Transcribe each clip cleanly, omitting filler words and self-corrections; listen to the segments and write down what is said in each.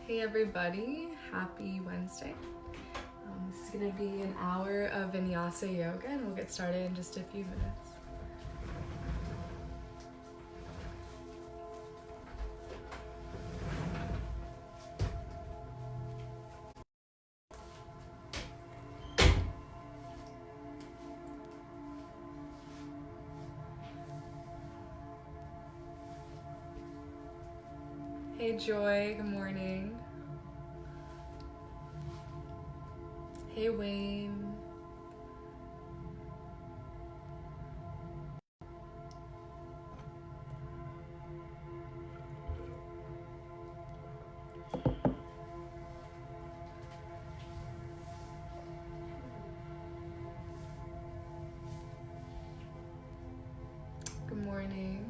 Hey everybody, happy Wednesday. This is going to be an hour of Vinyasa yoga and we'll get started in just a few minutes. Hey Joy, good morning. Hey Wayne. Good morning.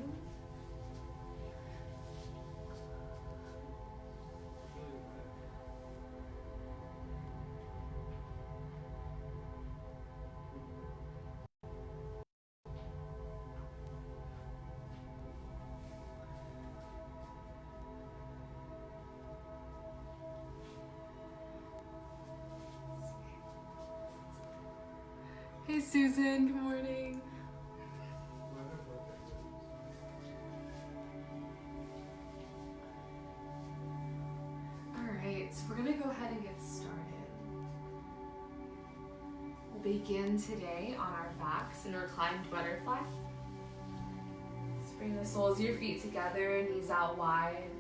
Hey Susan, good morning. Alright, so we're going to go ahead and get started. We'll begin today on our backs in reclined butterfly. Just bring the soles of your feet together, knees out wide.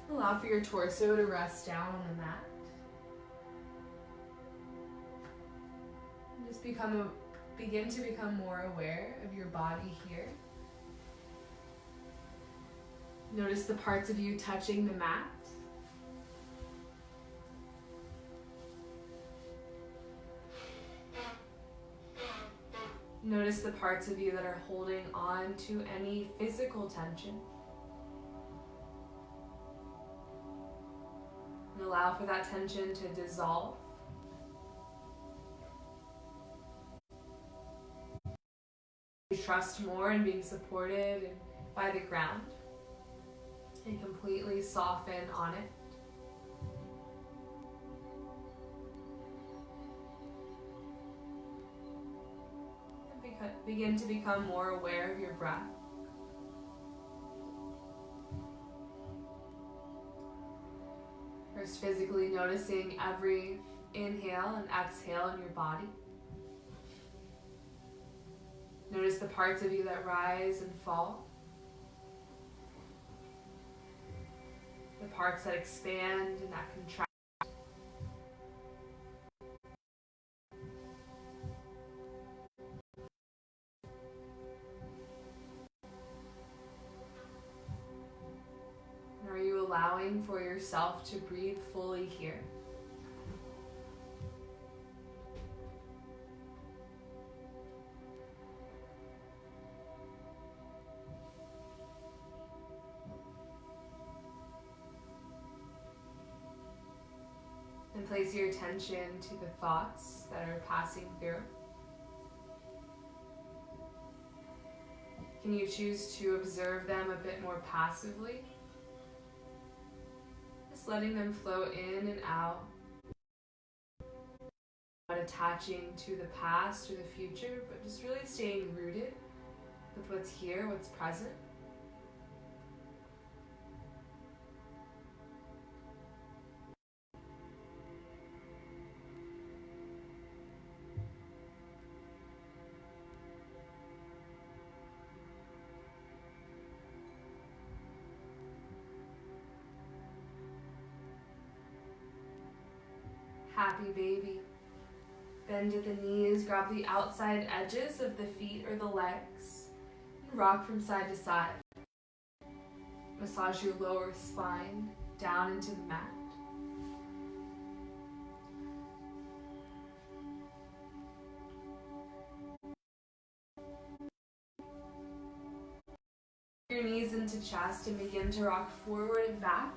Allow for your torso to rest down on the mat. Just begin to become more aware of your body here. Notice the parts of you touching the mat. Notice the parts of you that are holding on to any physical tension. And allow for that tension to dissolve. You trust more in being supported by the ground and completely soften on it. And begin to become more aware of your breath. First, physically noticing every inhale and exhale in your body. Notice the parts of you that rise and fall. The parts that expand and that contract. And are you allowing for yourself to breathe fully here? And place your attention to the thoughts that are passing through. Can you choose to observe them a bit more passively? Just letting them flow in and out. Not attaching to the past or the future, but just really staying rooted with what's here, what's present. Happy baby. Bend at the knees, grab the outside edges of the feet or the legs, and rock from side to side. Massage your lower spine down into the mat. Your knees into chest and begin to rock forward and back,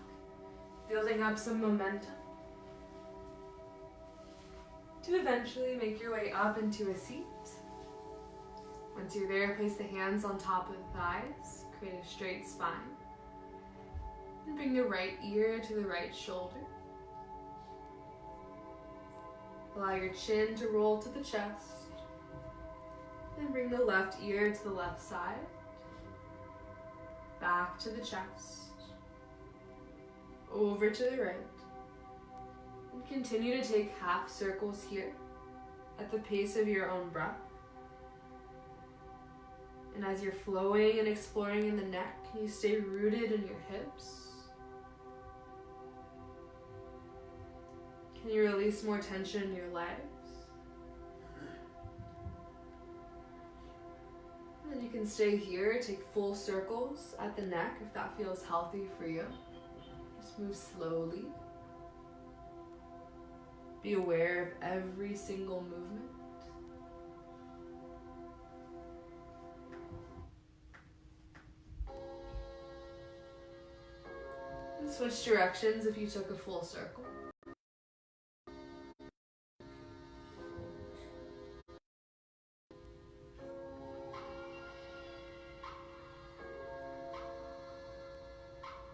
building up some momentum. To eventually make your way up into a seat. Once you're there, place the hands on top of the thighs, create a straight spine. And bring the right ear to the right shoulder. Allow your chin to roll to the chest. And bring the left ear to the left side. Back to the chest. Over to the right. And continue to take half circles here at the pace of your own breath. And as you're flowing and exploring in the neck, can you stay rooted in your hips? Can you release more tension in your legs? And then you can stay here, take full circles at the neck if that feels healthy for you. Just move slowly. Be aware of every single movement. And switch directions if you took a full circle.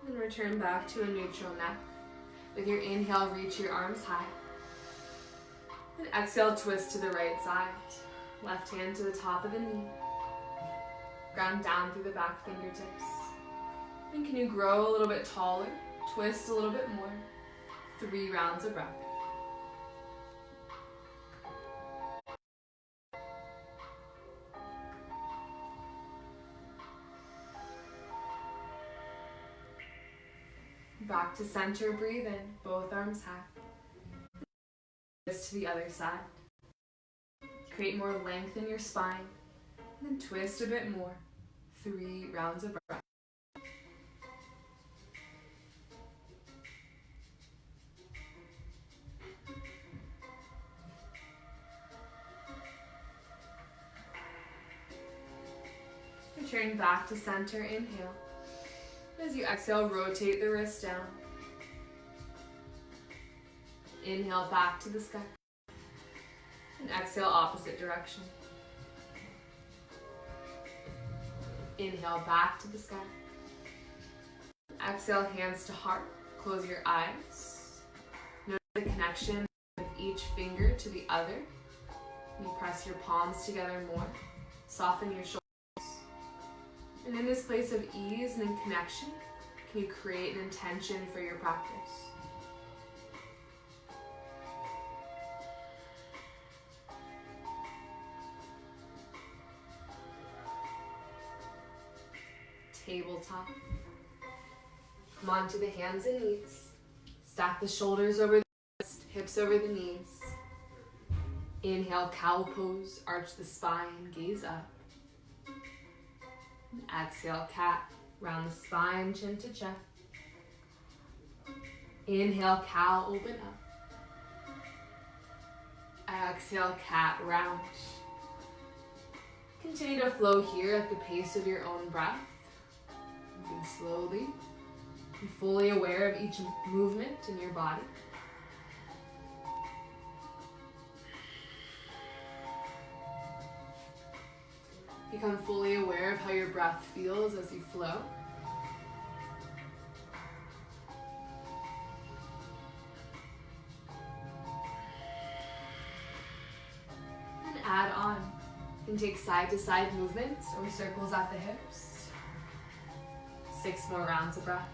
And return back to a neutral neck. With your inhale, reach your arms high. And exhale, twist to the right side. Left hand to the top of the knee. Ground down through the back fingertips. And can you grow a little bit taller? Twist a little bit more. 3 rounds of breath. Back to center, breathe in, both arms high. Twist to the other side. Create more length in your spine. And then twist a bit more. 3 rounds of breath. Return back to center, inhale. As you exhale, rotate the wrist down. Inhale back to the sky. And exhale, opposite direction. Inhale back to the sky. Exhale, hands to heart. Close your eyes. Notice the connection with each finger to the other. You press your palms together more. Soften your shoulders. And in this place of ease and in connection, can you create an intention for your practice? Tabletop. Come onto the hands and knees. Stack the shoulders over the wrist, hips over the knees. Inhale, cow pose, arch the spine, gaze up. Exhale, cat, round the spine, chin to chest. Inhale, cow, open up. Exhale, cat, round. Continue to flow here at the pace of your own breath. Moving slowly. Be fully aware of each movement in your body. Become fully aware of how your breath feels as you flow. And add on. You can take side to side movements or circles at the hips. 6 more rounds of breath.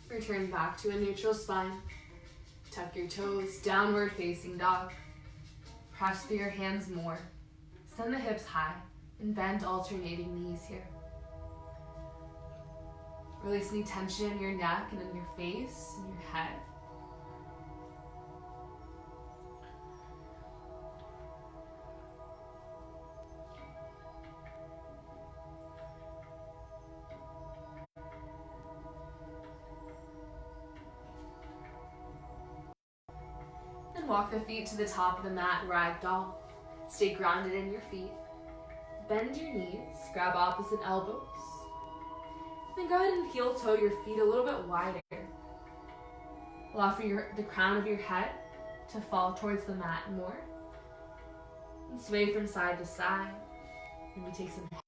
Return back to a neutral spine. Tuck your toes, downward facing dog. Press through your hands more. Send the hips high and bend alternating knees here. Release any tension in your neck and in your face and your head. And walk the feet to the top of the mat, ragdoll. Stay grounded in your feet. Bend your knees, grab opposite elbows. Then go ahead and heel toe your feet a little bit wider. Allow for the crown of your head to fall towards the mat more. And sway from side to side. And we take some pause.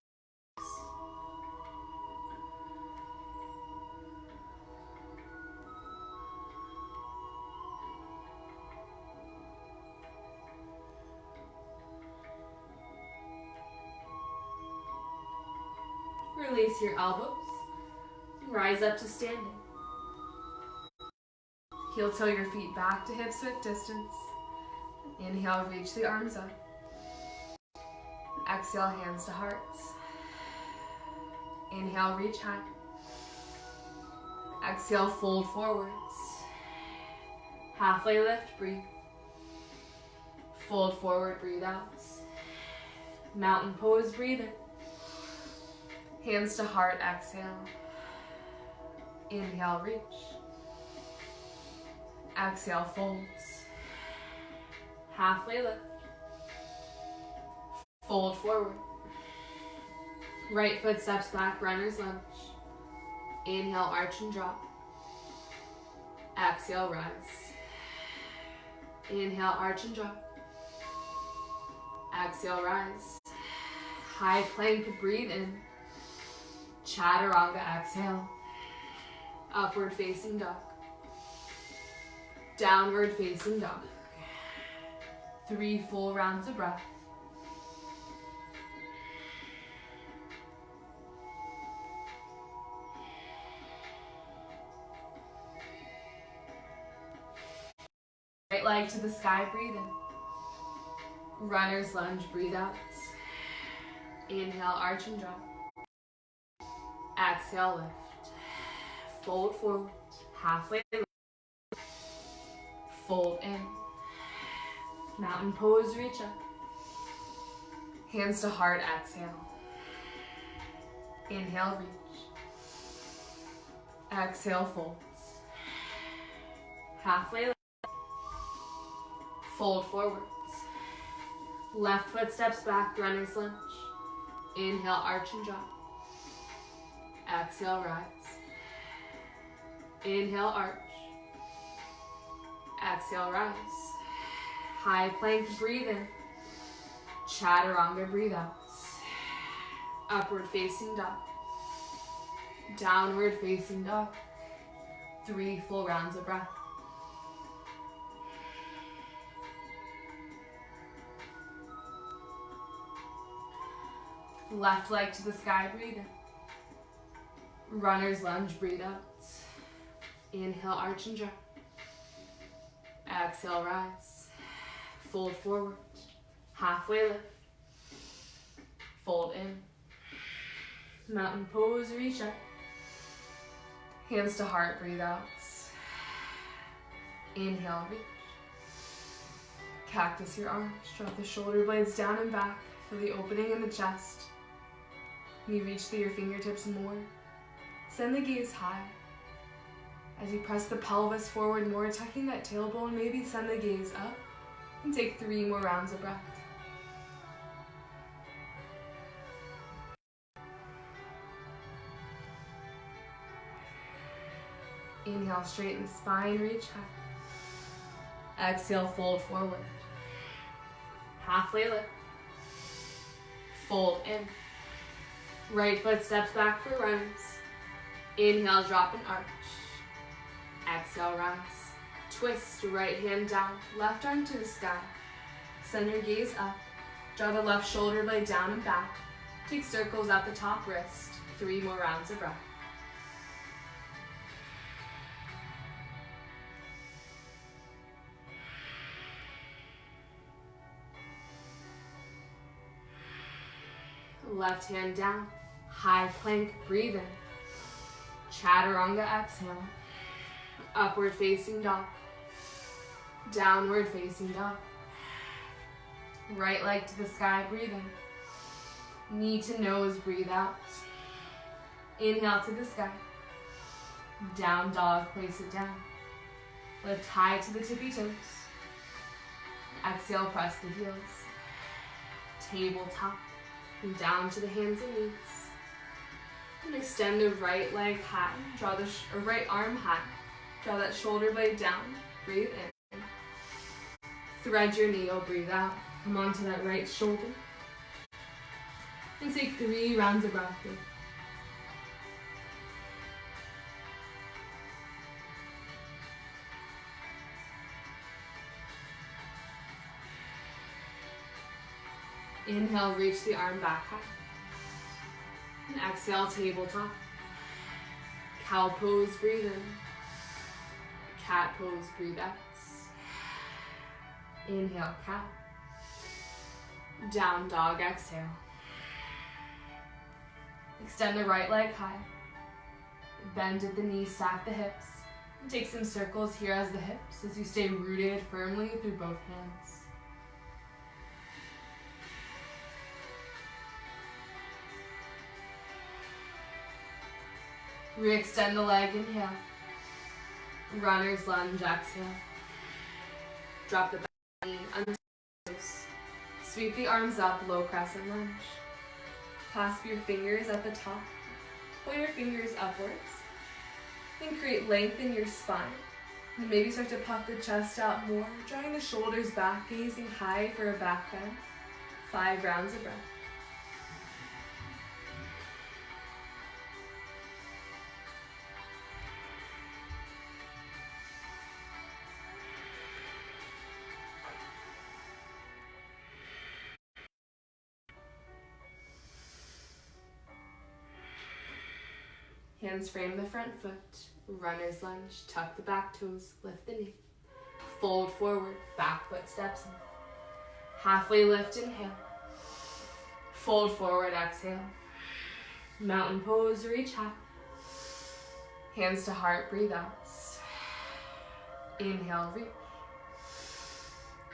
Release your elbows. And rise up to standing. Heel toe your feet back to hips width distance. Inhale, reach the arms up. Exhale, hands to hearts. Inhale, reach high. Exhale, fold forwards. Halfway lift, breathe. Fold forward, breathe out. Mountain pose, breathe in. Hands to heart, exhale. Inhale, reach. Exhale, folds. Halfway lift. Fold forward. Right foot steps back, runner's lunge. Inhale, arch and drop. Exhale, rise. Inhale, arch and drop. Exhale, rise. High plank, breathe in. Chaturanga, exhale. Upward facing dog. Downward facing dog. 3 full rounds of breath. Right leg to the sky, breathe in. Runner's lunge, breathe out. Inhale, arch and drop. Exhale, lift. Fold forward. Halfway lift. Fold in. Mountain pose, reach up. Hands to heart, exhale. Inhale, reach. Exhale, folds. Halfway lift. Fold forwards. Left foot steps back, runner's lunge. Inhale, arch and drop. Exhale, rise. Inhale, arch. Exhale, rise. High plank, breathe in. Chaturanga, breathe out. Upward facing dog. Downward facing dog. 3 full rounds of breath. Left leg to the sky, breathe in. Runner's lunge, breathe out. Inhale, arch and drop. Exhale, rise. Fold forward. Halfway lift. Fold in. Mountain pose, reach up. Hands to heart, breathe out. Inhale, reach. Cactus your arms. Drop the shoulder blades down and back for the opening in the chest. You reach through your fingertips more. Send the gaze high. As you press the pelvis forward more, tucking that tailbone, maybe send the gaze up and take 3 more rounds of breath. Inhale, straighten the spine, reach high. Exhale, fold forward. Halfway lift. Fold in. Right foot steps back for runners. Inhale, drop and arch. Exhale, rise. Twist, right hand down, left arm to the sky. Send your gaze up. Draw the left shoulder blade down and back. Take circles at the top wrist. 3 more rounds of breath. Left hand down, high plank, breathe in. Chaturanga, exhale. Upward facing dog. Downward facing dog. Right leg to the sky, breathe in. Knee to nose, breathe out. Inhale to the sky. Down dog, place it down. Lift high to the tippy toes. Exhale, press the heels. Tabletop. And down to the hands and knees. And extend the right leg high. Draw the right arm high. Draw that shoulder blade down. Breathe in. Thread your needle. Breathe out. Come onto that right shoulder. And take 3 rounds of breath here. Inhale, reach the arm back high. And exhale, tabletop. Cow pose, breathe in. Cat pose, breathe out. Inhale, cow. Down dog, exhale. Extend the right leg high. Bend at the knees, stack the hips. And take some circles here as the hips as you stay rooted firmly through both hands. Re-extend the leg, inhale. Runner's lunge, exhale. Drop the back knee, under the toes. Sweep the arms up, low crescent lunge. Clasp your fingers at the top. Point your fingers upwards. And create length in your spine. And maybe start to puff the chest out more, drawing the shoulders back, gazing high for a back bend. 5 rounds of breath. Hands frame the front foot. Runner's lunge. Tuck the back toes. Lift the knee. Fold forward. Back foot steps in. Halfway lift. Inhale. Fold forward. Exhale. Mountain pose. Reach high. Hands to heart. Breathe out. Inhale. Reach.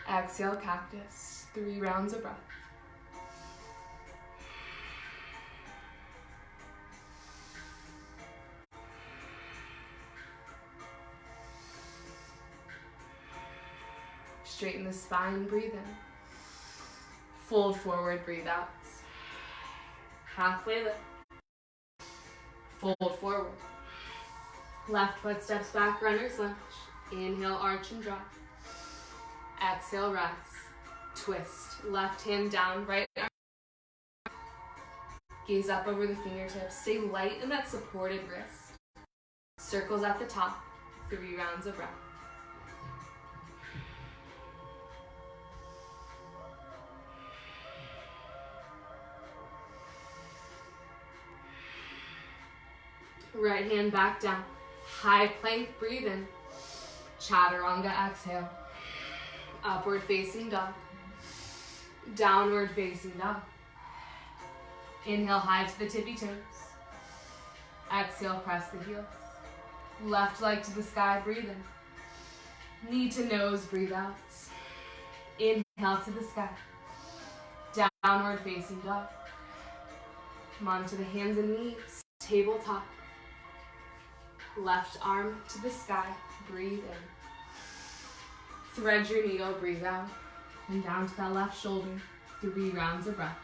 Exhale. Cactus. 3 rounds of breath. Straighten the spine, breathe in. Fold forward, breathe out. Halfway lift. Fold forward. Left foot steps back, runner's lunge. Inhale, arch and drop. Exhale, rise. Twist. Left hand down, right arm. Gaze up over the fingertips. Stay light in that supported wrist. Circles at the top. 3 rounds of breath. Right hand back down. High plank, breathe in. Chaturanga, exhale. Upward facing dog. Downward facing dog. Inhale high to the tippy toes. Exhale, press the heels. Left leg to the sky, breathe in. Knee to nose, breathe out. Inhale to the sky. Downward facing dog. Come on to the hands and knees. Tabletop. Left arm to the sky, breathe in. Thread your needle, breathe out. And down to that left shoulder, 3 rounds of breath.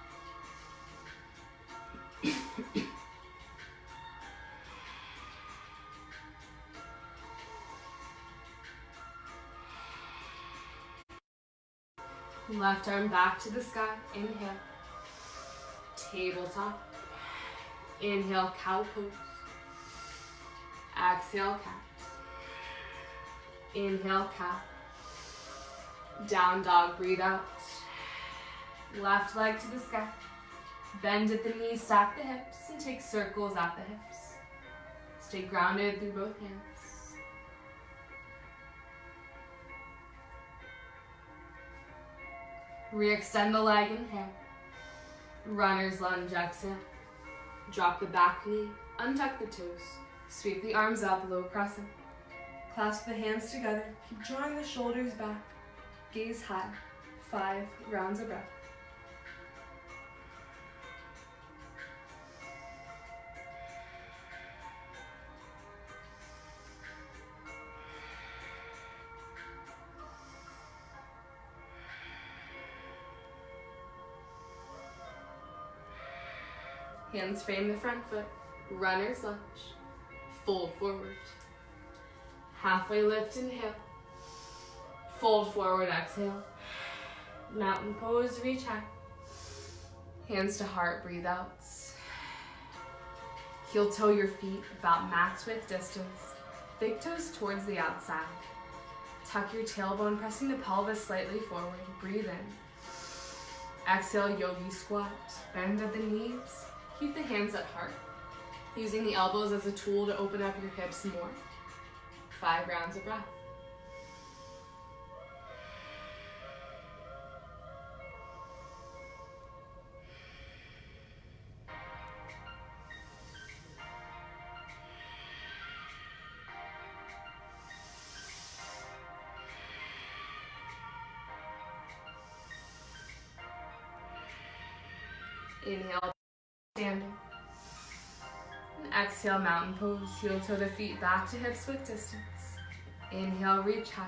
Left arm back to the sky, inhale. Tabletop. Inhale, cow pose. Exhale, cat. Inhale, cow. Down dog, breathe out. Left leg to the sky. Bend at the knees, stack the hips, and take circles at the hips. Stay grounded through both hands. Re-extend the leg, inhale. Runner's lunge, exhale. Drop the back knee, untuck the toes. Sweep the arms up, low crescent. Clasp the hands together. Keep drawing the shoulders back. Gaze high. 5 rounds of breath. Hands frame the front foot. Runner's lunge. Fold forward. Halfway lift, inhale. Fold forward, exhale. Mountain pose, reach high. Hands to heart, breathe out. Heel toe your feet about max width distance. Big toes towards the outside. Tuck your tailbone, pressing the pelvis slightly forward. Breathe in. Exhale, yogi squat. Bend at the knees. Keep the hands at heart, using the elbows as a tool to open up your hips more. 5 rounds of breath. Inhale, standing. And exhale, mountain pose. Heel toe the feet back to hips width distance. Inhale, reach high.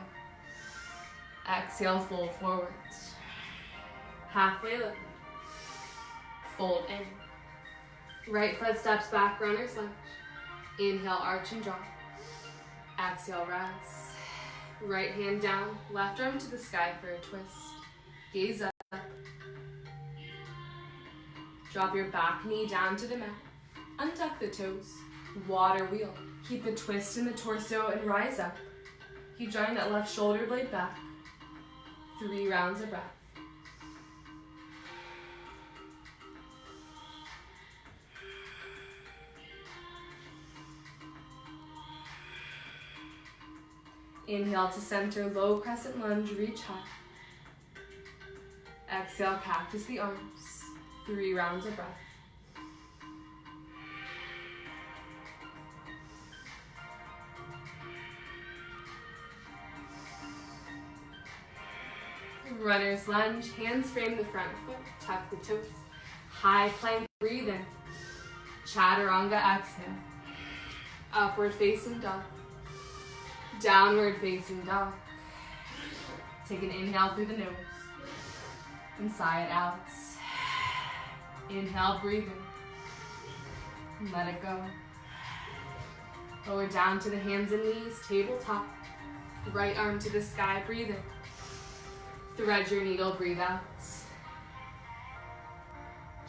Exhale, fold forwards. Halfway lift. Fold in. Right foot steps back, runner's lunge. Inhale, arch and drop. Exhale, rest. Right hand down, left arm to the sky for a twist. Gaze up. Drop your back knee down to the mat. Untuck the toes. Water wheel. Keep the twist in the torso and rise up. Keep drawing that left shoulder blade back. 3 rounds of breath. Inhale to center, low crescent lunge, reach high. Exhale, cactus the arms. 3 rounds of breath. Runner's lunge, hands frame the front foot, tuck the toes. High plank, breathe in. Chaturanga, exhale. Upward facing dog. Downward facing dog. Take an inhale through the nose and sigh it out. Inhale, breathe in. Let it go. Lower down to the hands and knees, tabletop. Right arm to the sky, breathe in. Thread your needle, breathe out.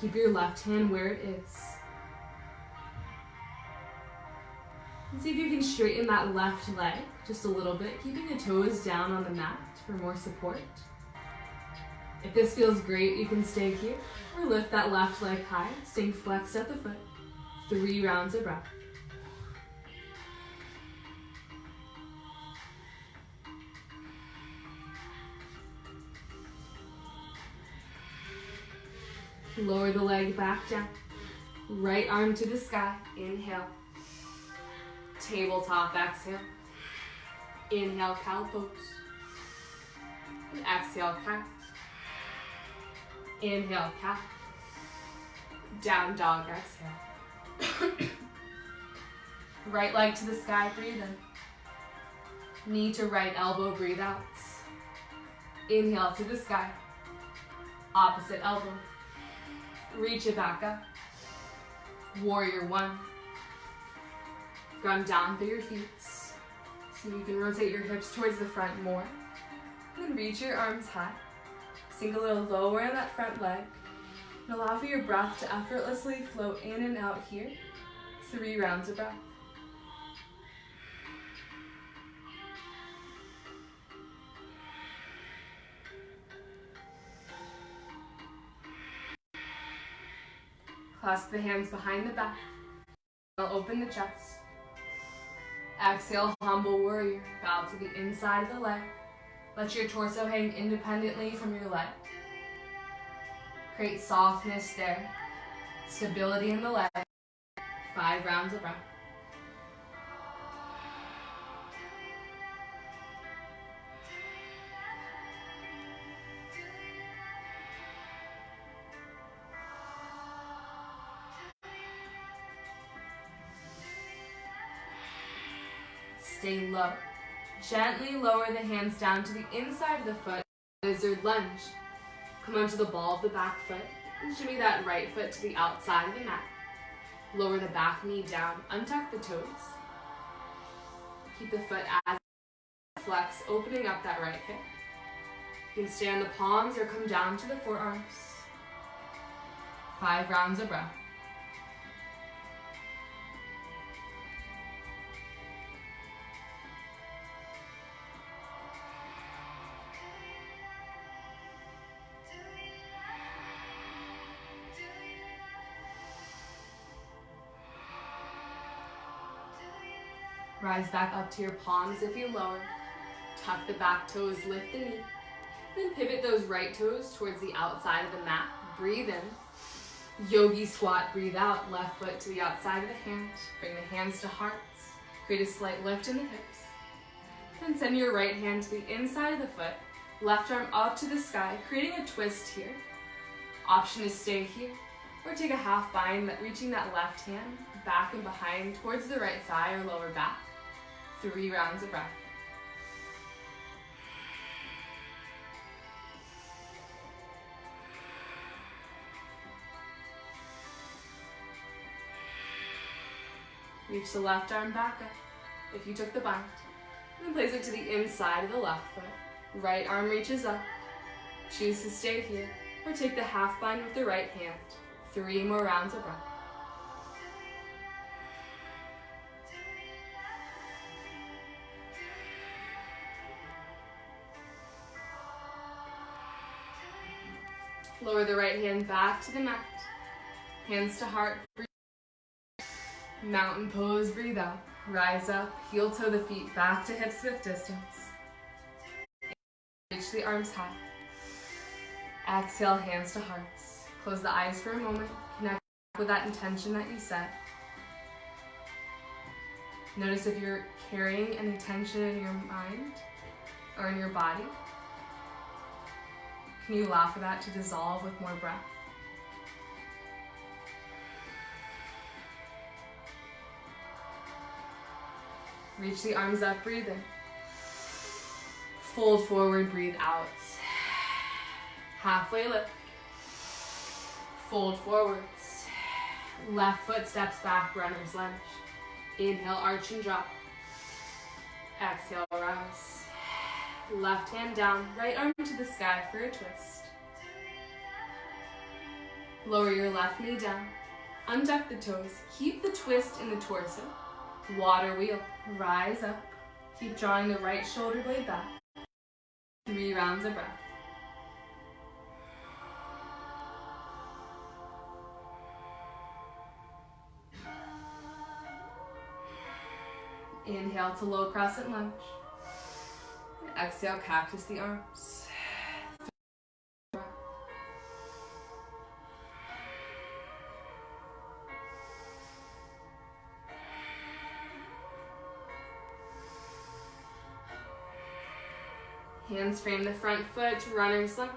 Keep your left hand where it is. And see if you can straighten that left leg just a little bit, keeping the toes down on the mat for more support. If this feels great, you can stay here or lift that left leg high, staying flexed at the foot. 3 rounds of breath. Lower the leg back down. Right arm to the sky. Inhale. Tabletop, exhale. Inhale, cow pose. And exhale, cat. Inhale, cat. Down dog, exhale. Right leg to the sky, breathe in. Knee to right elbow, breathe out. Inhale to the sky. Opposite elbow. Reach it back up. Warrior 1. Ground down through your feet. So you can rotate your hips towards the front more. And then reach your arms high. Sink a little lower in that front leg. And allow for your breath to effortlessly flow in and out here. 3 rounds of breath. Clasp the hands behind the back. Open the chest. Exhale, humble warrior. Bow to the inside of the leg. Let your torso hang independently from your leg. Create softness there. Stability in the leg. 5 rounds of breath. Stay low. Gently lower the hands down to the inside of the foot. Lizard lunge. Come onto the ball of the back foot and shimmy that right foot to the outside of the mat. Lower the back knee down, untuck the toes. Keep the foot as flex, opening up that right hip. You can stay on the palms or come down to the forearms. 5 rounds of breath. Rise back up to your palms if you lower. Tuck the back toes, lift the knee. Then pivot those right toes towards the outside of the mat. Breathe in. Yogi squat, breathe out. Left foot to the outside of the hand. Bring the hands to hearts. Create a slight lift in the hips. Then send your right hand to the inside of the foot. Left arm up to the sky, creating a twist here. Option is stay here, or take a half bind, reaching that left hand back and behind towards the right thigh or lower back. 3 rounds of breath. Reach the left arm back up if you took the bind. And place it to the inside of the left foot. Right arm reaches up. Choose to stay here or take the half bind with the right hand. 3 more rounds of breath. Lower the right hand back to the mat. Hands to heart. Breathe. Mountain pose, breathe out. Rise up, heel toe the feet back to hips width distance. Reach the arms high. Exhale, hands to hearts. Close the eyes for a moment. Connect with that intention that you set. Notice if you're carrying any tension in your mind or in your body. Can you allow for that to dissolve with more breath? Reach the arms up, breathe in. Fold forward, breathe out. Halfway lift. Fold forwards. Left foot steps back, runner's lunge. Inhale, arch and drop. Exhale, rise. Left hand down, right arm to the sky for a twist. Lower your left knee down. Untuck the toes. Keep the twist in the torso. Water wheel. Rise up. Keep drawing the right shoulder blade back. 3 rounds of breath. Inhale to low crescent lunge. Exhale, cactus the arms. Hands frame the front foot to runner's lunge.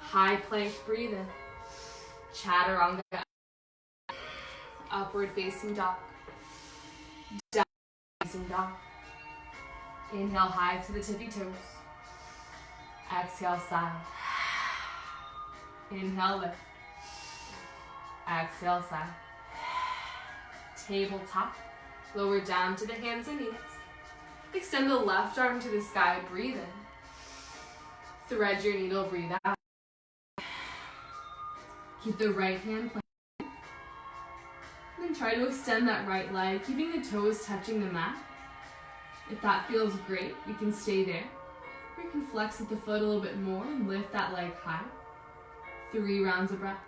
High plank, breathe in. Chaturanga. Upward facing dog. Down facing dog. Inhale high to the tippy toes. Exhale side. Inhale lift. Exhale side. Tabletop. Lower down to the hands and knees. Extend the left arm to the sky, breathe in. Thread your needle, breathe out. Keep the right hand planted. And then try to extend that right leg, keeping the toes touching the mat. If that feels great, you can stay there. Or you can flex with the foot a little bit more and lift that leg high. 3 rounds of breath.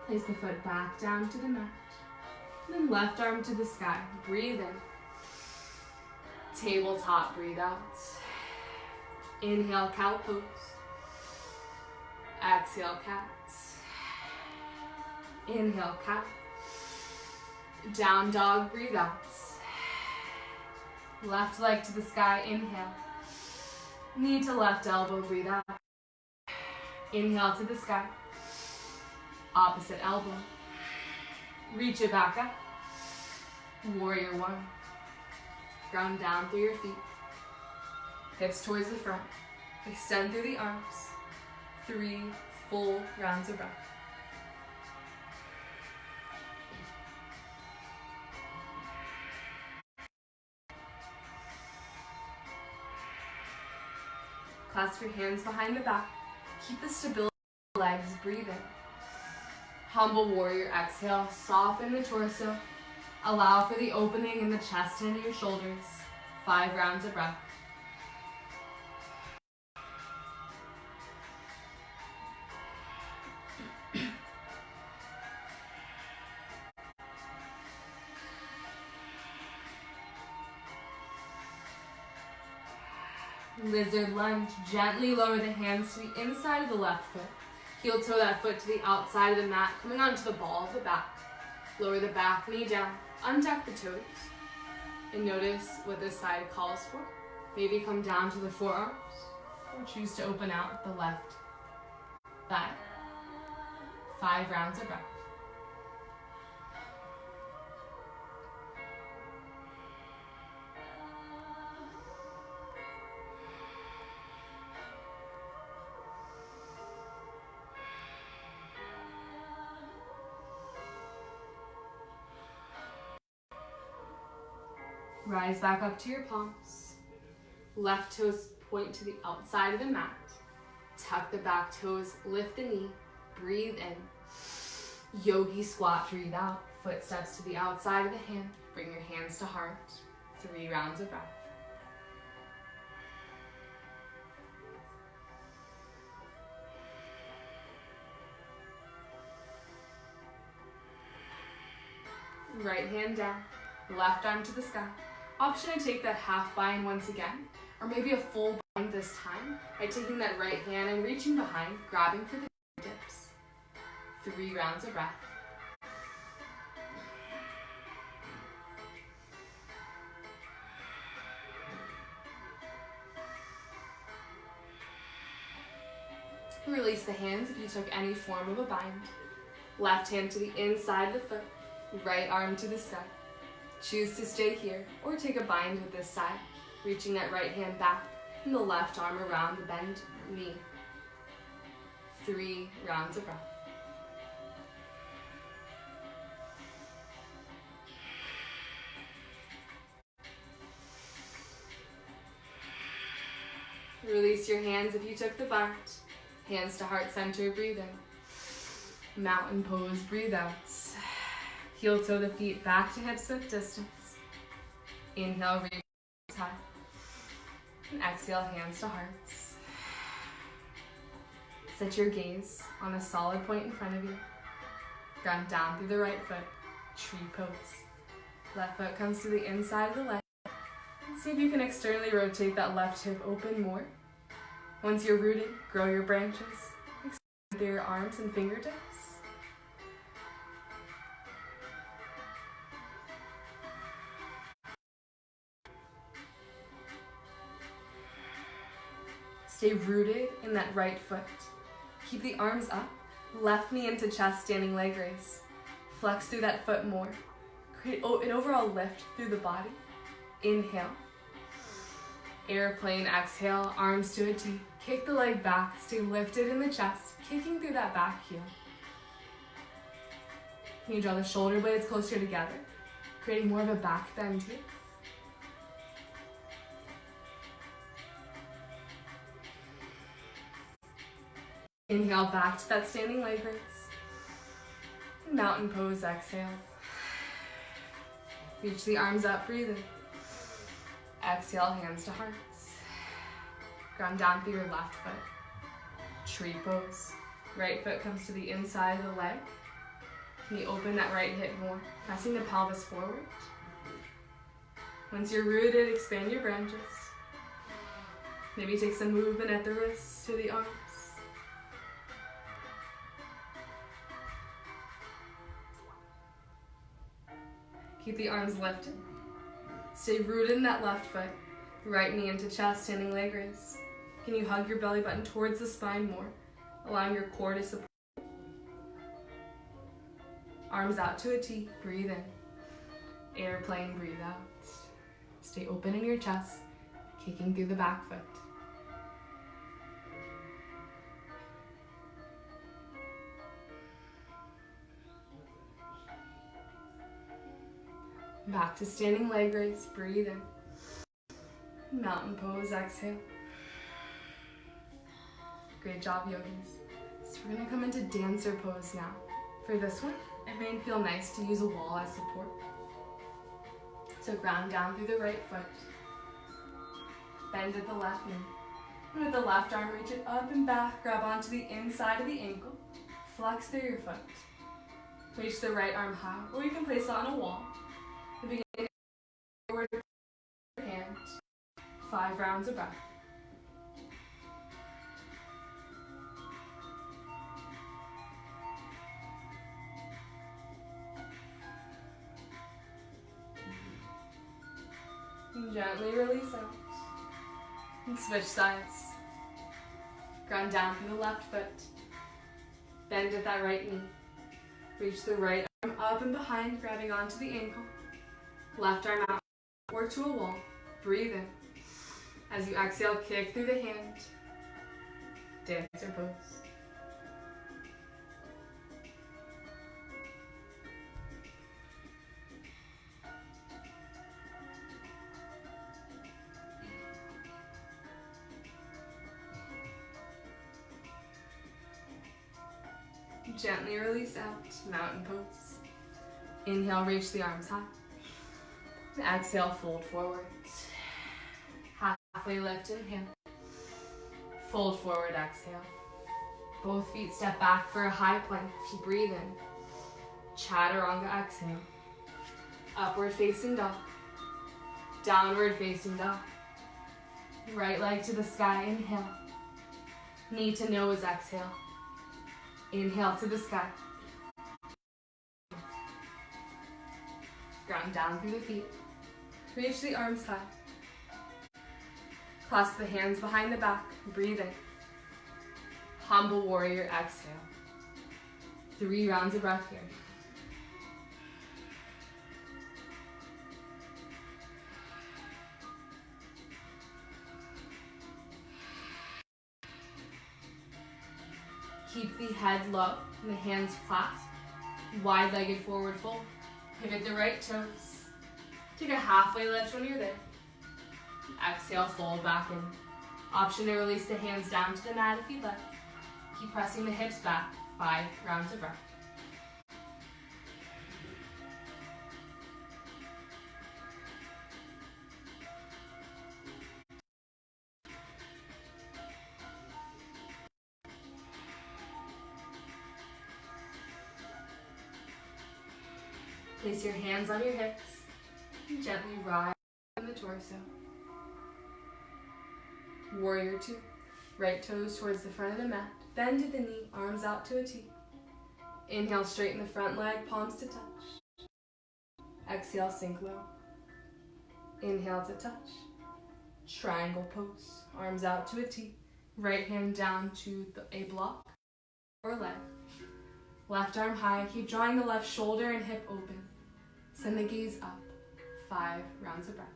Place the foot back down to the mat. And then left arm to the sky. Breathe in. Tabletop, breathe out. Inhale, cow pose. Exhale, cat. Inhale, cat. Down dog, breathe out. Left leg to the sky, inhale. Knee to left elbow, breathe out. Inhale to the sky. Opposite elbow. Reach it back up. Warrior one. Ground down through your feet. Hips towards the front. Extend through the arms. 3 full rounds of breath. Clasp your hands behind the back. Keep the stability of the legs. Breathe in. Humble warrior, exhale. Soften the torso. Allow for the opening in the chest and your shoulders. 5 rounds of breath. Lizard lunge. Gently lower the hands to the inside of the left foot. Heel toe that foot to the outside of the mat, coming onto the ball of the back. Lower the back knee down. Untuck the toes. And notice what this side calls for. Maybe come down to the forearms. Or choose to open out the left thigh. 5 rounds of breath. Rise back up to your palms. Left toes point to the outside of the mat. Tuck the back toes, lift the knee, breathe in. Yogi squat, breathe out. Footsteps to the outside of the hand. Bring your hands to heart. 3 rounds of breath. Right hand down, left arm to the sky. Option to take that half bind once again, or maybe a full bind this time by taking that right hand and reaching behind, grabbing for the fingertips. 3 rounds of breath. Release the hands if you took any form of a bind. Left hand to the inside of the foot, right arm to the sky. Choose to stay here or take a bind with this side, reaching that right hand back and the left arm around the bend knee. 3 rounds of breath. Release your hands if you took the bind. Hands to heart center, breathe in. Mountain pose, breathe out. Heel toe the feet back to hips width distance. Inhale, reach high. And exhale, hands to hearts. Set your gaze on a solid point in front of you. Ground down through the right foot. Tree pose. Left foot comes to the inside of the leg. See if you can externally rotate that left hip open more. Once you're rooted, grow your branches. Extend through your arms and fingertips. Stay rooted in that right foot. Keep the arms up. Left knee into chest, standing leg raise. Flex through that foot more. Create an overall lift through the body. Inhale. Airplane, exhale, arms to a T. Kick the leg back, stay lifted in the chest, kicking through that back heel. Can you draw the shoulder blades closer together, creating more of a back bend here? Inhale back to that standing leg raise. Mountain pose, exhale. Reach the arms up, breathe in. Exhale, hands to hearts. Ground down through your left foot. Tree pose. Right foot comes to the inside of the leg. Can you open that right hip more? Pressing the pelvis forward. Once you're rooted, expand your branches. Maybe take some movement at the wrists to the arms. Keep the arms lifted. Stay rooted in that left foot. Right knee into chest, standing leg raise. Can you hug your belly button towards the spine more, allowing your core to support? Arms out to a T, breathe in. Airplane, breathe out. Stay open in your chest. kicking through the back foot. Back to standing leg raise, breathe in. Mountain pose, exhale. Great job, yogis. So we're gonna come into dancer pose now. For this one, it may feel nice to use a wall as support. So ground down through the right foot. Bend at the left knee. And with the left arm, reach it up and back. Grab onto the inside of the ankle. Flex through your foot. Reach the right arm high, or you can place it on a wall. The beginning forward hand. 5 rounds of breath. And gently release out. And switch sides. Ground down through the left foot. Bend at that right knee. Reach the right arm up and behind, grabbing onto the ankle. Left arm out or to a wall. Breathe in. As you exhale, kick through the hand. Dancer pose. Gently release out, mountain pose. Inhale, reach the arms high. And exhale, fold forward. Halfway lift, inhale. Fold forward, exhale. Both feet step back for a high plank. Breathe in. Chaturanga, exhale. Upward facing dog. Downward facing dog. Right leg to the sky, inhale. Knee to nose, exhale. Inhale to the sky. Ground down through the feet. Reach the arms high. Clasp the hands behind the back. Breathe in. Humble warrior, exhale. 3 rounds of breath here. Keep the head low and the hands clasped. Wide-legged forward fold. Pivot the right toes. Take a halfway lift when you're there. Exhale, fold back in. Option to release the hands down to the mat if you'd like. Keep pressing the hips back. 5 rounds of breath. Place your hands on your hips and gently rise in the torso. Warrior 2. Right toes towards the front of the mat. Bend at the knee, arms out to a T. Inhale, straighten the front leg, palms to touch. Exhale, sink low. Inhale to touch. Triangle pose, arms out to a T. Right hand down to a block or leg. Left arm high, keep drawing the left shoulder and hip open. Send the gaze up. 5 rounds of breath.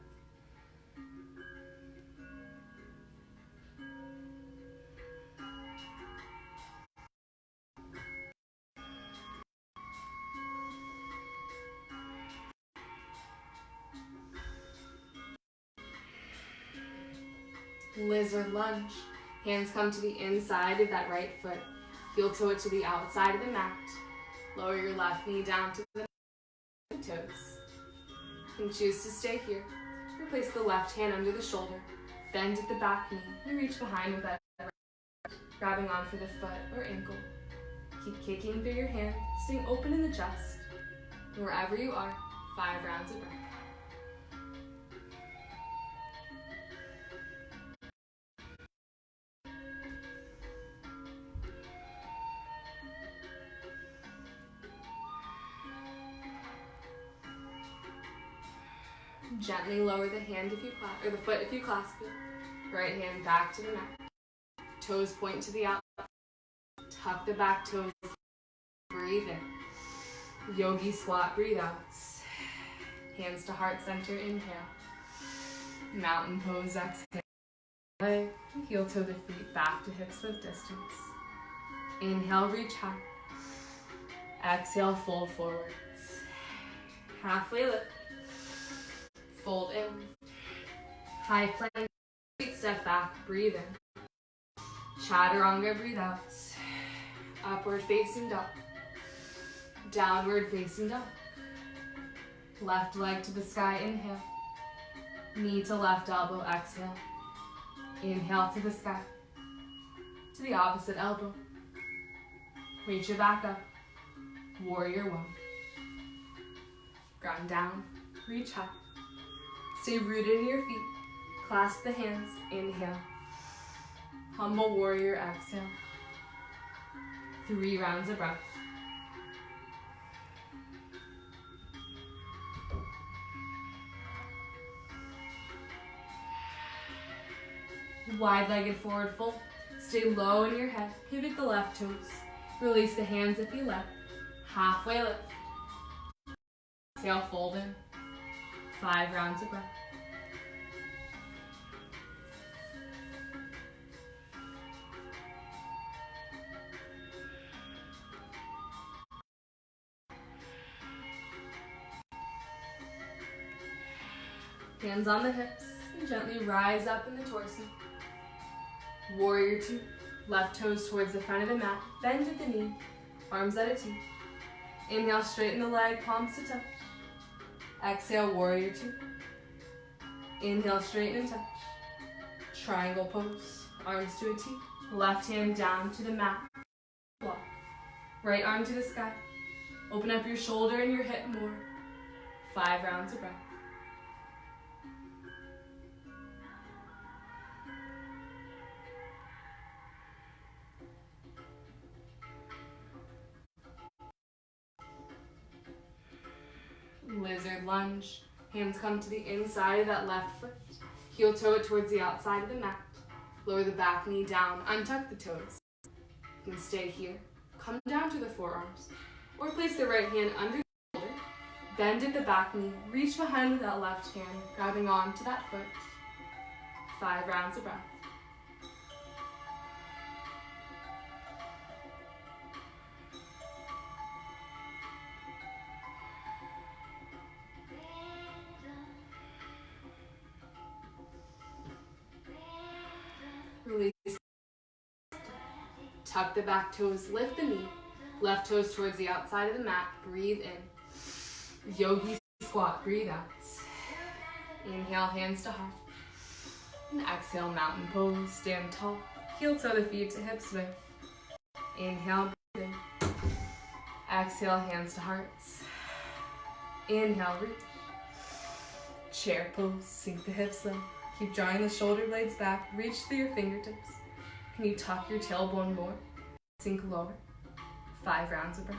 Lizard lunge. Hands come to the inside of that right foot. Heel toe it to the outside of the mat. Lower your left knee down to the toes. You can choose to stay here. Or place the left hand under the shoulder. Bend at the back knee. You reach behind with that right, grabbing on for the foot or ankle. Keep kicking through your hand, staying open in the chest. And wherever you are, 5 rounds of breath. Gently lower the hand if you clasp, or the foot if you clasp it. Right hand back to the mat. Toes point to the outside. Tuck the back toes. Breathe in. Yogi squat, breathe out. Hands to heart center, inhale. Mountain pose, exhale. Leg, heel toe the feet back to hips with distance. Inhale, reach high. Exhale, fold forwards. Halfway lift. Fold in. High plank. Step back, breathe in. Chaturanga, breathe out. Upward facing dog. Downward facing dog. Left leg to the sky, inhale. Knee to left elbow, exhale. Inhale to the sky. To the opposite elbow. Reach it back up. Warrior one. Ground down, reach high. Stay rooted in your feet. Clasp the hands, inhale. Humble warrior, exhale. 3 rounds of breath. Wide-legged forward fold. Stay low in your head. Pivot the left toes. Release the hands if you like. Halfway lift. Exhale, fold in. 5 rounds of breath. Hands on the hips and gently rise up in the torso. Warrior two. Left toes towards the front of the mat. Bend at the knee. Arms at a T. Inhale, straighten the leg, palms to touch. Exhale, warrior two. Inhale, straighten and touch. Triangle pose. Arms to a T. Left hand down to the mat. Block. Right arm to the sky. Open up your shoulder and your hip more. 5 rounds of breath. Lizard lunge. Hands come to the inside of that left foot. Heel toe it towards the outside of the mat. Lower the back knee down. Untuck the toes. You can stay here. Come down to the forearms. Or place the right hand under the shoulder. Bend at the back knee. Reach behind with that left hand, grabbing on to that foot. 5 rounds of breath. Release. Tuck the back toes, lift the knee. Left toes towards the outside of the mat. Breathe in. Yogi squat, breathe out. Inhale, hands to heart. And exhale, mountain pose, stand tall. Heel toe the feet to hip sway. Inhale, breathe in. Exhale, hands to hearts. Inhale, reach. Chair pose, sink the hips low. Keep drawing the shoulder blades back. Reach through your fingertips. Can you tuck your tailbone more? Sink lower. 5 rounds of breath.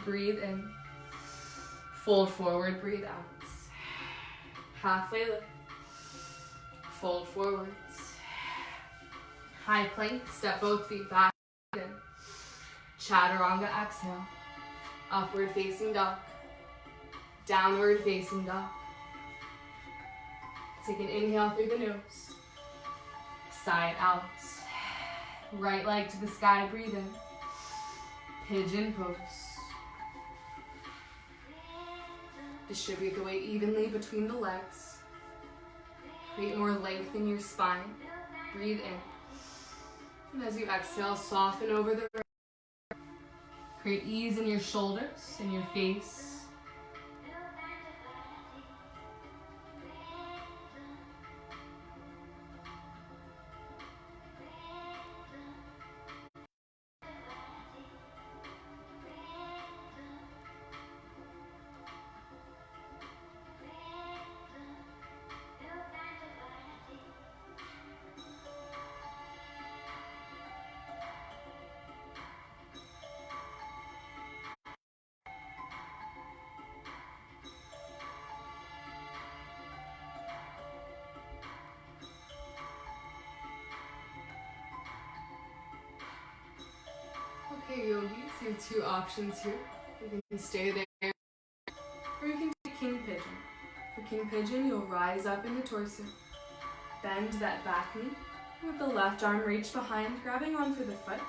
Breathe in. Fold forward, breathe out. Halfway lift. Fold forwards. High plank, step both feet back in. Chaturanga, exhale. Upward facing dog. Downward facing dog. Take an inhale through the nose. Sigh it out. Right leg to the sky, breathe in. Pigeon pose. Distribute the weight evenly between the legs. Create more length in your spine. Breathe in. And as you exhale, soften over the right. Create ease in your shoulders and your face. Okay, yogis, you have two options here. You can stay there, or you can take king pigeon. For king pigeon, you'll rise up in the torso, bend that back knee, with the left arm reach behind, grabbing onto the foot.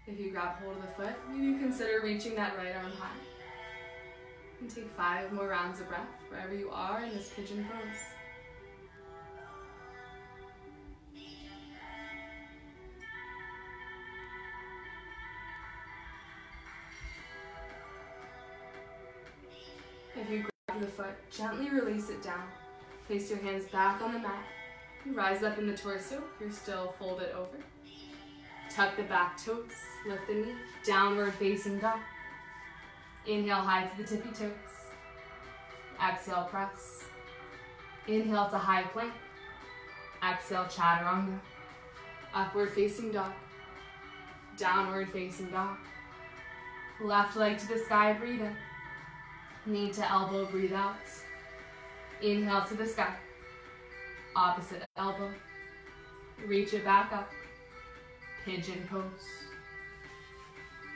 If you grab hold of the foot, maybe consider reaching that right arm high. And take 5 more rounds of breath wherever you are in this pigeon pose. If you grab the foot, gently release it down. Place your hands back on the mat. Rise up in the torso. You're still folded over. Tuck the back toes. Lift the knee. Downward facing dog. Inhale high to the tippy toes. Exhale, press. Inhale to high plank. Exhale, chaturanga. Upward facing dog. Downward facing dog. Left leg to the sky, breathe in. Knee to elbow, breathe out. Inhale to the sky. Opposite elbow. Reach it back up. Pigeon pose.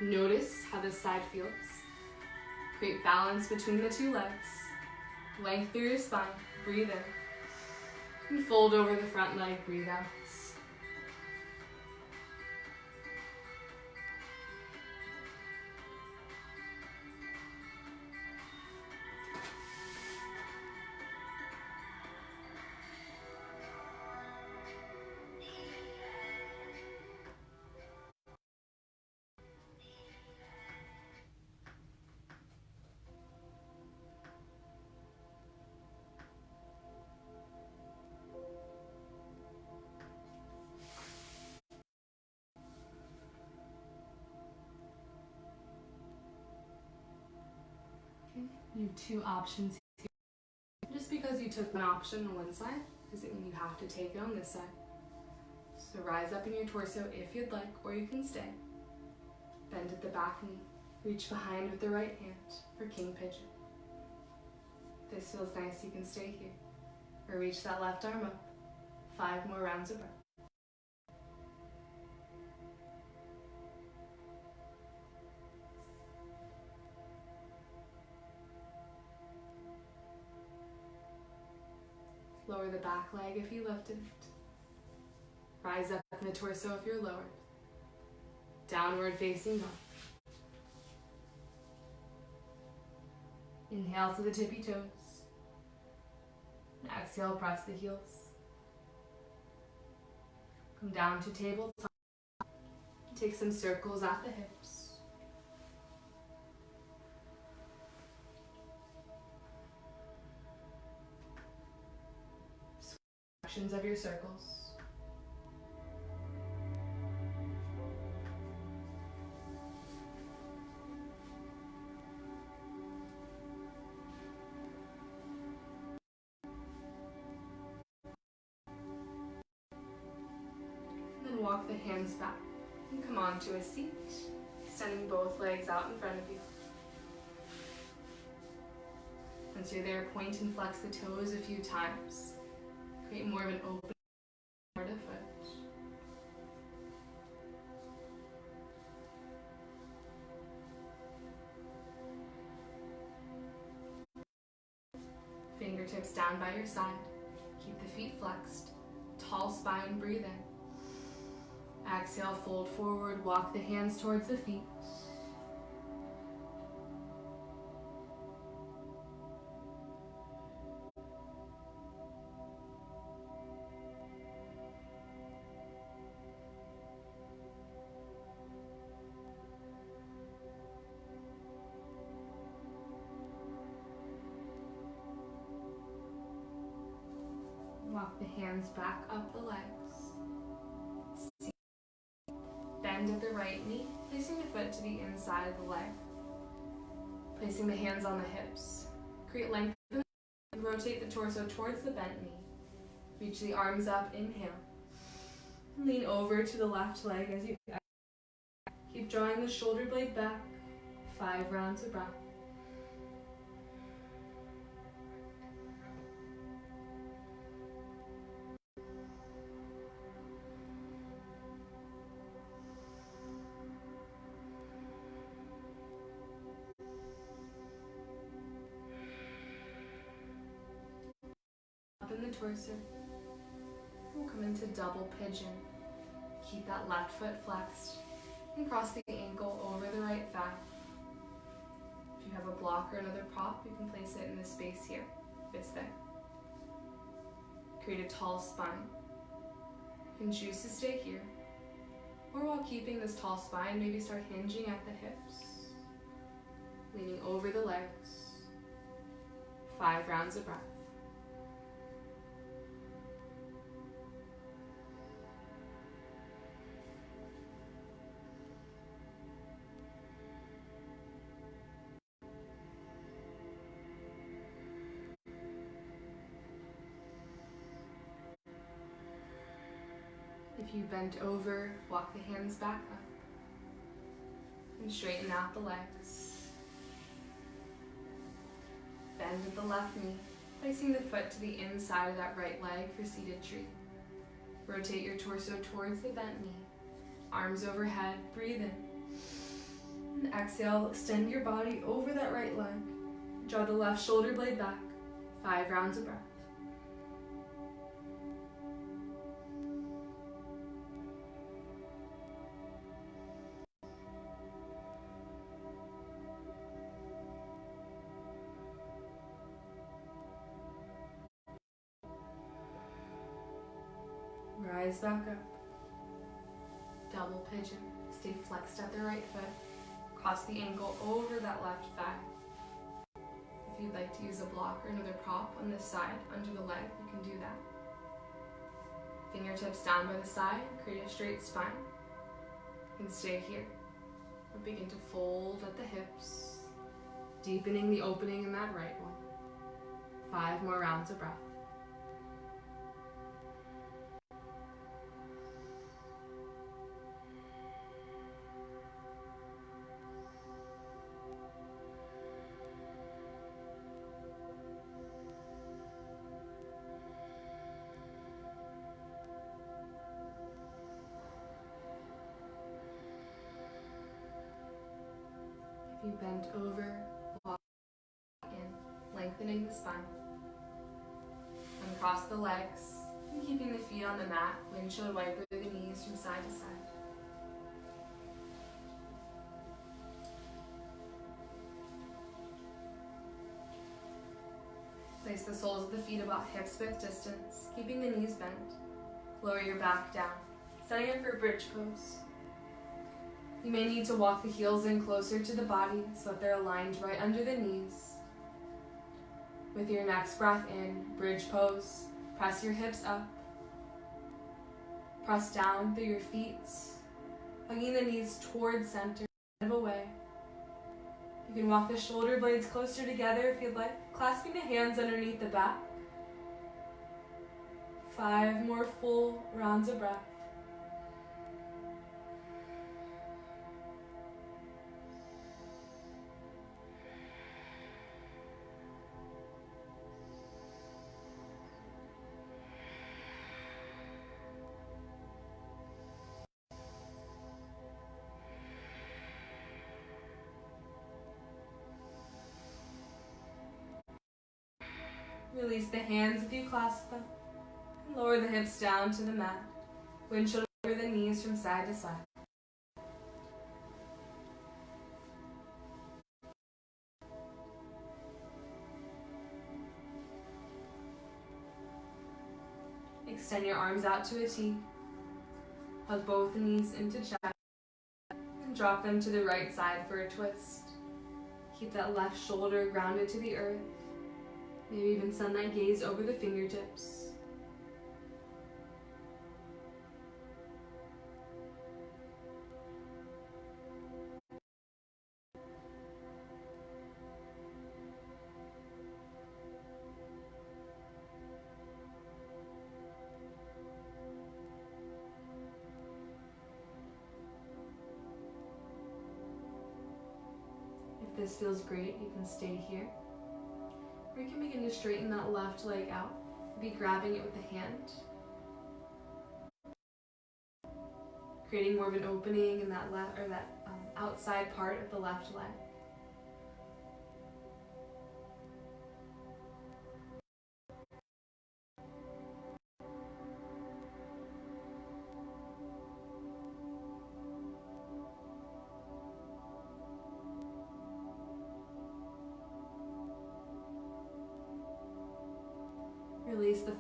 Notice how this side feels. Create balance between the two legs. Length through your spine. Breathe in. And fold over the front leg. Breathe out. You have two options here. Just because you took one option on one side doesn't mean you have to take it on this side. So rise up in your torso if you'd like, or you can stay. Bend at the back knee. Reach behind with the right hand for king pigeon. If this feels nice, you can stay here. Or reach that left arm up. 5 more rounds of breath. Lower the back leg if you lifted it. Rise up in the torso if you're lowered. Downward facing dog. Inhale to the tippy toes. And exhale, press the heels. Come down to tabletop. Take some circles at the hips. Of your circles. Then walk the hands back and come onto a seat, extending both legs out in front of you. Once you're there, point and flex the toes a few times. Create more of an open part of foot. Fingertips down by your side. Keep the feet flexed. Tall spine, breathe in. Exhale, fold forward, walk the hands towards the feet. Walk the hands back up the legs. Bend at the right knee, placing the foot to the inside of the leg. Placing the hands on the hips. Create length. Rotate the torso towards the bent knee. Reach the arms up, inhale. Lean over to the left leg as you exhale. Keep drawing the shoulder blade back. 5 rounds of breath. torso. We'll come into double pigeon. Keep that left foot flexed and cross the ankle over the right thigh. If you have a block or another prop, you can place it in this space here, if it's there. Create a tall spine. You can choose to stay here, or while keeping this tall spine, maybe start hinging at the hips, leaning over the legs. 5 rounds of breath. If you bent over, walk the hands back up and straighten out the legs. Bend at the left knee, placing the foot to the inside of that right leg for seated tree. Rotate your torso towards the bent knee, arms overhead, breathe in. And exhale, extend your body over that right leg. Draw the left shoulder blade back, 5 rounds of breath. Rise back up. Double pigeon. Stay flexed at the right foot. Cross the ankle over that left thigh. If you'd like to use a block or another prop on this side under the leg, you can do that. Fingertips down by the side, create a straight spine. You can stay here. Or begin to fold at the hips, deepening the opening in that right one. 5 more rounds of breath. You bend over, walk in, lengthening the spine. Uncross the legs, and keeping the feet on the mat, windshield wiper the knees from side to side. Place the soles of the feet about hips width distance, keeping the knees bent. Lower your back down, setting up for bridge pose. You may need to walk the heels in closer to the body so that they're aligned right under the knees. With your next breath in, bridge pose, press your hips up. Press down through your feet, hugging the knees towards center, kind of away. You can walk the shoulder blades closer together if you'd like, clasping the hands underneath the back. 5 more full rounds of breath. Release the hands if you clasp them. And lower the hips down to the mat. Windshield over the knees from side to side. Extend your arms out to a T. Hug both knees into chest. And drop them to the right side for a twist. Keep that left shoulder grounded to the earth. Maybe even send that gaze over the fingertips. If this feels great, you can stay here. Or you can begin to straighten that left leg out. Be grabbing it with the hand. Creating more of an opening in that left or that outside part of the left leg.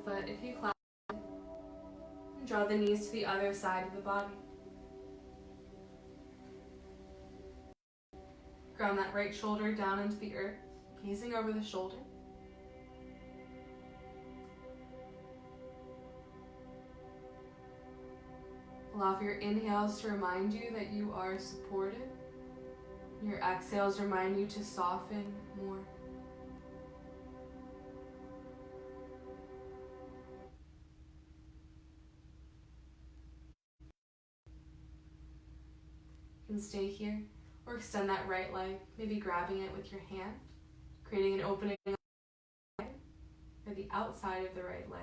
foot if you clasp it. And draw the knees to the other side of the body. Ground that right shoulder down into the earth, gazing over the shoulder. Allow for your inhales to remind you that you are supported. Your exhales remind you to soften more. You can stay here or extend that right leg, maybe grabbing it with your hand, creating an opening on the right or the outside of the right leg.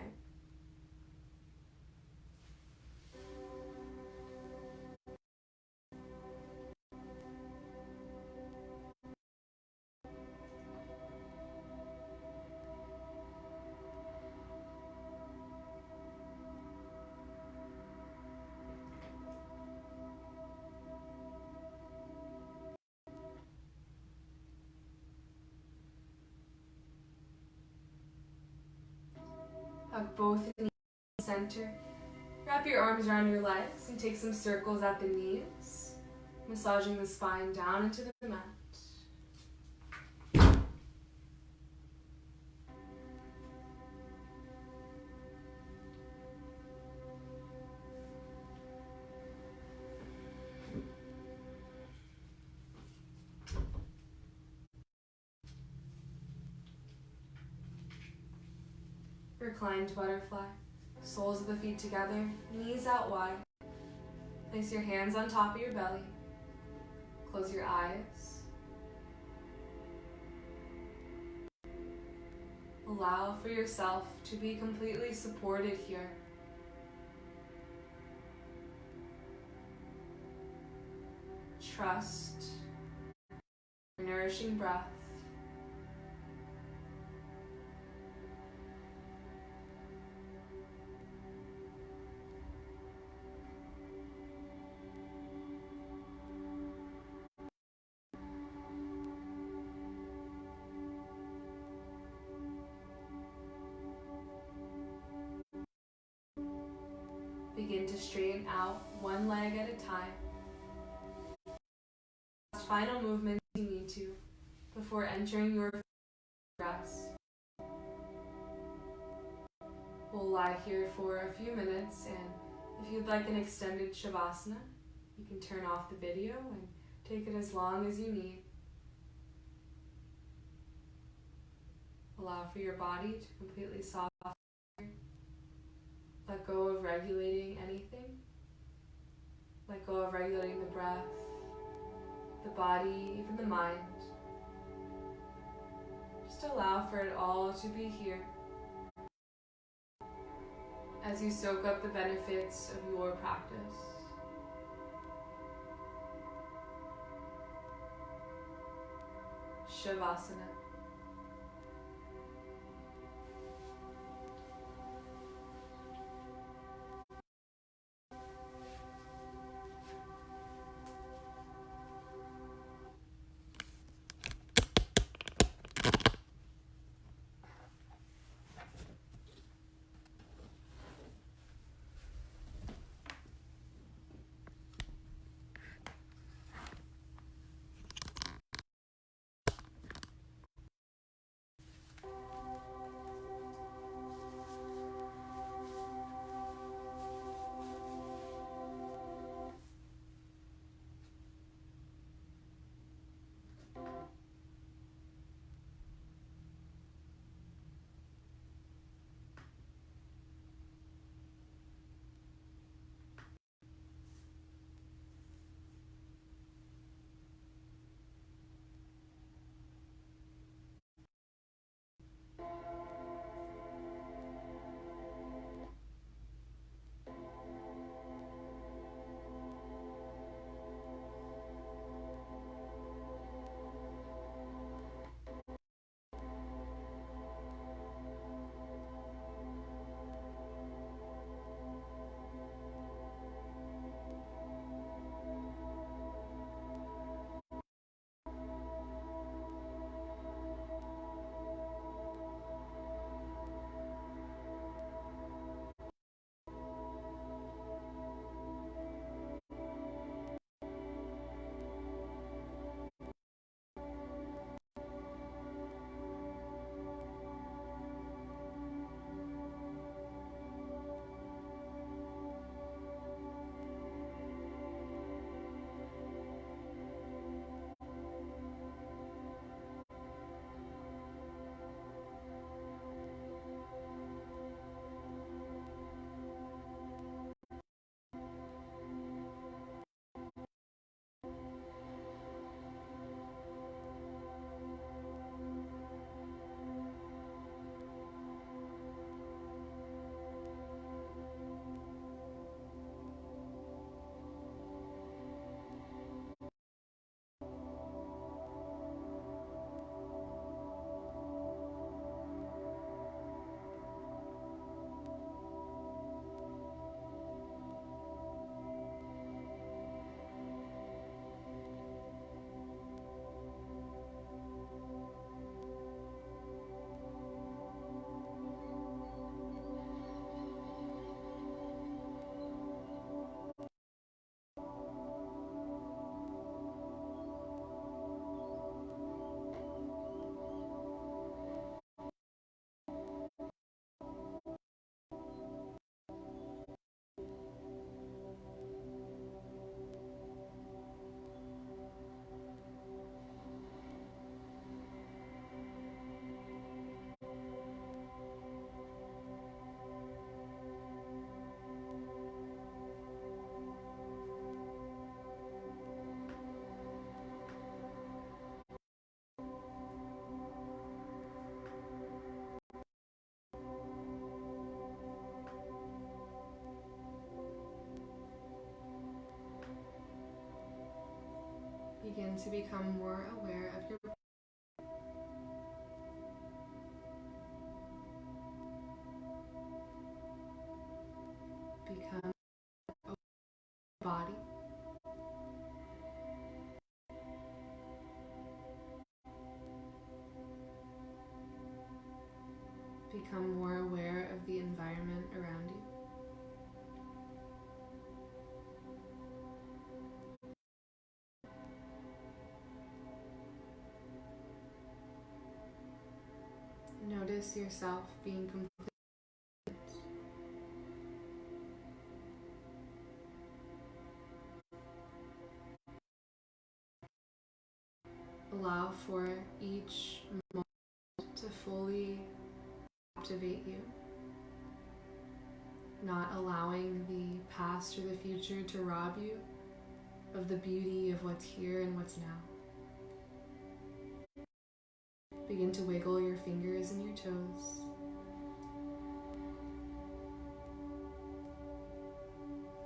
Hug both knees in the center. Wrap your arms around your legs and take some circles at the knees, massaging the spine down into the mat. Reclined butterfly. Soles of the feet together, knees out wide. Place your hands on top of your belly. Close your eyes. Allow for yourself to be completely supported here. Trust your nourishing breath. Begin to straighten out one leg at a time. Final movement you need to before entering your rest. We'll lie here for a few minutes, and if you'd like an extended Shavasana, you can turn off the video and take it as long as you need. Allow for your body to completely soften. Let go of regulating anything. Let go of regulating the breath, the body, even the mind. Just allow for it all to be here as you soak up the benefits of your practice. Shavasana. Begin to become more aware of your become body. Become more aware of the environment around you. Notice yourself being complete. Allow for each moment to fully activate you, not allowing the past or the future to rob you of the beauty of what's here and what's now. Begin to wiggle your fingers and your toes.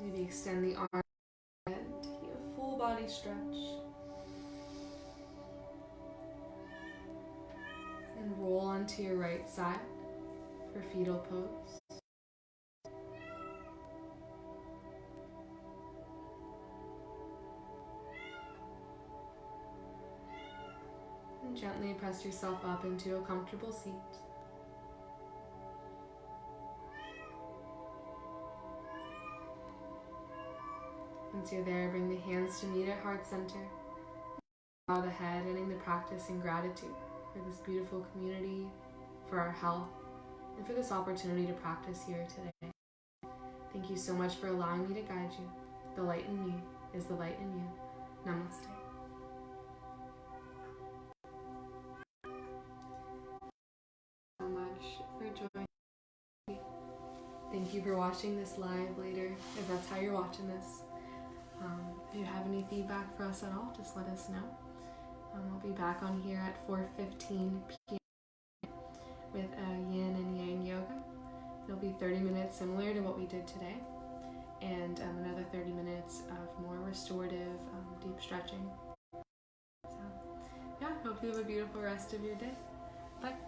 Maybe extend the arm and take a full body stretch. And roll onto your right side for fetal pose. And gently press yourself up into a comfortable seat. Once you're there, bring the hands to meet at heart center. Bow the head, ending the practice in gratitude for this beautiful community, for our health, and for this opportunity to practice here today. Thank you so much for allowing me to guide you. The light in me is the light in you. Namaste. So much for joining me. Thank you for watching this live later, if that's how you're watching this. If you have any feedback for us at all, just let us know. I'll be back on here at 4:15 p.m. with yin and yang yoga. It'll be 30 minutes similar to what we did today, and another 30 minutes of more restorative, deep stretching. So, yeah, hope you have a beautiful rest of your day. Bye.